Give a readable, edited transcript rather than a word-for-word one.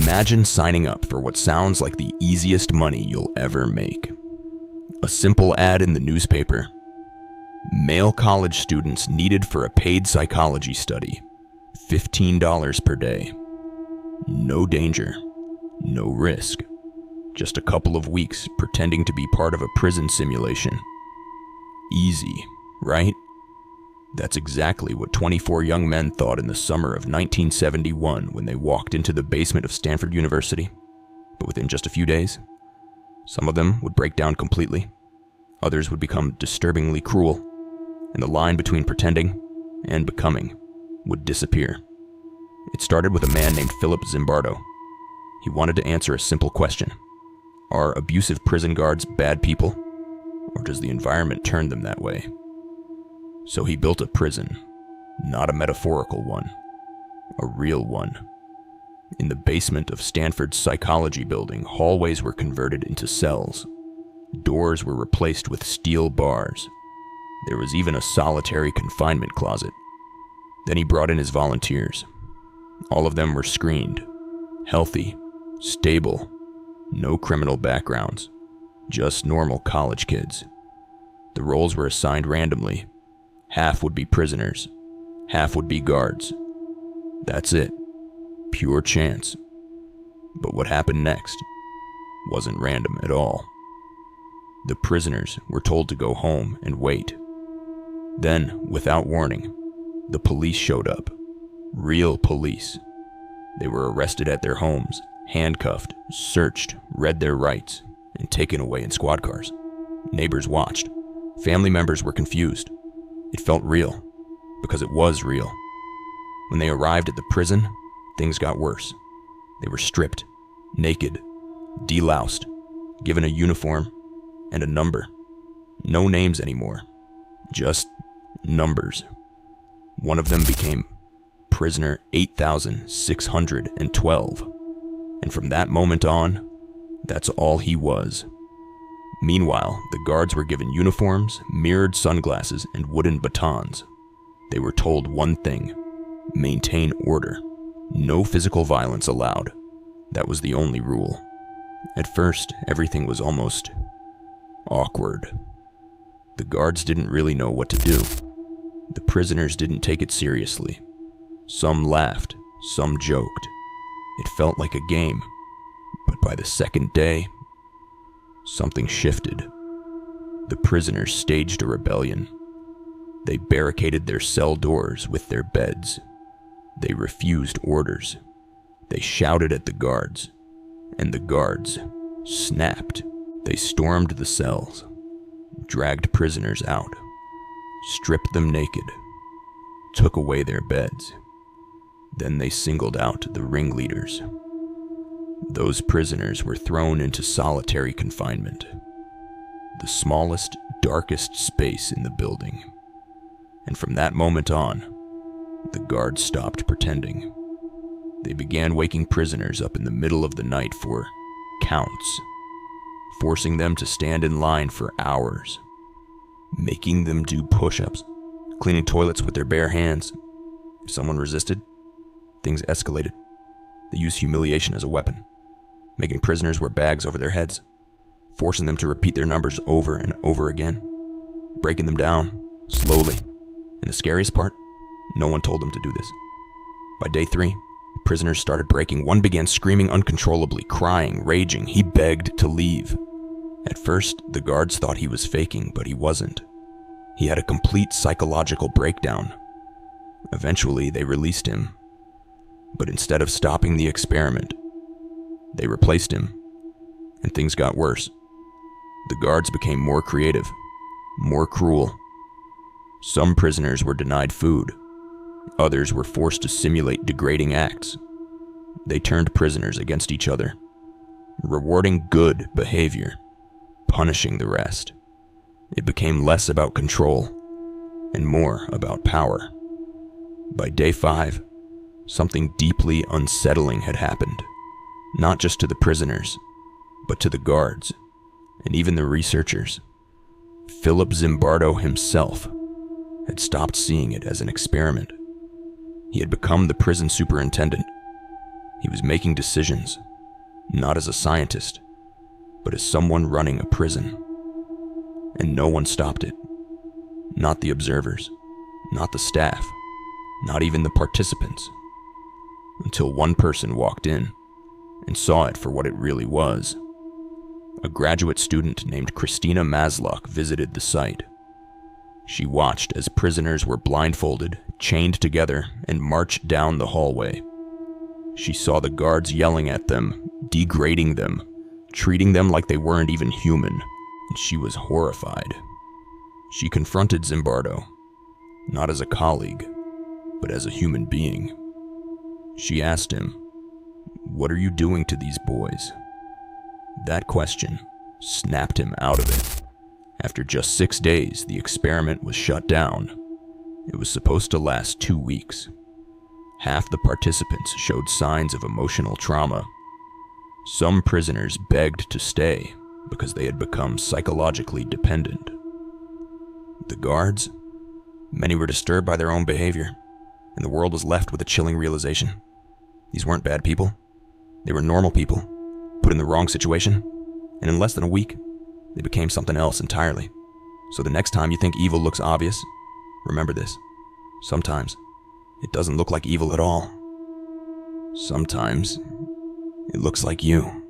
Imagine signing up for what sounds like the easiest money you'll ever make. A simple ad in the newspaper. Male college students needed for a paid psychology study. $15 per day. No danger. No risk. Just a couple of weeks pretending to be part of a prison simulation. Easy, right? That's exactly what 24 young men thought in the summer of 1971 when they walked into the basement of Stanford University. But within just a few days, some of them would break down completely. Others would become disturbingly cruel, and the line between pretending and becoming would disappear. It started with a man named Philip Zimbardo. He wanted to answer a simple question. Are abusive prison guards bad people, or does the environment turn them that way? So he built a prison, not a metaphorical one, a real one. In the basement of Stanford's psychology building, hallways were converted into cells. Doors were replaced with steel bars. There was even a solitary confinement closet. Then he brought in his volunteers. All of them were screened, healthy, stable, no criminal backgrounds, just normal college kids. The roles were assigned randomly. Half would be prisoners, half would be guards. That's it. Pure chance. But what happened next wasn't random at all. The prisoners were told to go home and wait. Then, without warning, the police showed up. Real police. They were arrested at their homes, handcuffed, searched, read their rights, and taken away in squad cars. Neighbors watched. Family members were confused. It felt real, because it was real. When they arrived at the prison, things got worse. They were stripped, naked, deloused, given a uniform and a number. No names anymore, just numbers. One of them became prisoner 8,612, and from that moment on, that's all he was. Meanwhile, the guards were given uniforms, mirrored sunglasses, and wooden batons. They were told one thing: maintain order. No physical violence allowed. That was the only rule. At first, everything was almost awkward. The guards didn't really know what to do. The prisoners didn't take it seriously. Some laughed, some joked. It felt like a game. But by the second day, something shifted. The prisoners staged a rebellion. They barricaded their cell doors with their beds. They refused orders. They shouted at the guards, and the guards snapped. They stormed the cells, dragged prisoners out, stripped them naked, took away their beds. Then they singled out the ringleaders. Those prisoners were thrown into solitary confinement, the smallest, darkest space in the building. And from that moment on, the guards stopped pretending. They began waking prisoners up in the middle of the night for counts, forcing them to stand in line for hours, making them do push-ups, cleaning toilets with their bare hands. If someone resisted, things escalated. They used humiliation as a weapon, making prisoners wear bags over their heads, forcing them to repeat their numbers over and over again, breaking them down, slowly. And the scariest part, no one told them to do this. By day 3, prisoners started breaking. One began screaming uncontrollably, crying, raging. He begged to leave. At first, the guards thought he was faking, but he wasn't. He had a complete psychological breakdown. Eventually, they released him. But instead of stopping the experiment, they replaced him, and things got worse. The guards became more creative, more cruel. Some prisoners were denied food. Others were forced to simulate degrading acts. They turned prisoners against each other, rewarding good behavior, punishing the rest. It became less about control and more about power. By day 5, something deeply unsettling had happened, not just to the prisoners, but to the guards and even the researchers. Philip Zimbardo himself had stopped seeing it as an experiment. He had become the prison superintendent. He was making decisions, not as a scientist, but as someone running a prison. And no one stopped it. Not the observers, not the staff, not even the participants. Until one person walked in and saw it for what it really was. A graduate student named Christina Maslock visited the site. She watched as prisoners were blindfolded, chained together, and marched down the hallway. She saw the guards yelling at them, degrading them, treating them like they weren't even human, and she was horrified. She confronted Zimbardo, not as a colleague, but as a human being. She asked him, "What are you doing to these boys?" That question snapped him out of it. After just 6 days, the experiment was shut down. It was supposed to last 2 weeks. Half the participants showed signs of emotional trauma. Some prisoners begged to stay because they had become psychologically dependent. The guards? Many were disturbed by their own behavior, and the world was left with a chilling realization. These weren't bad people. They were normal people, put in the wrong situation, and in less than a week, they became something else entirely. So the next time you think evil looks obvious, remember this. Sometimes it doesn't look like evil at all. Sometimes it looks like you.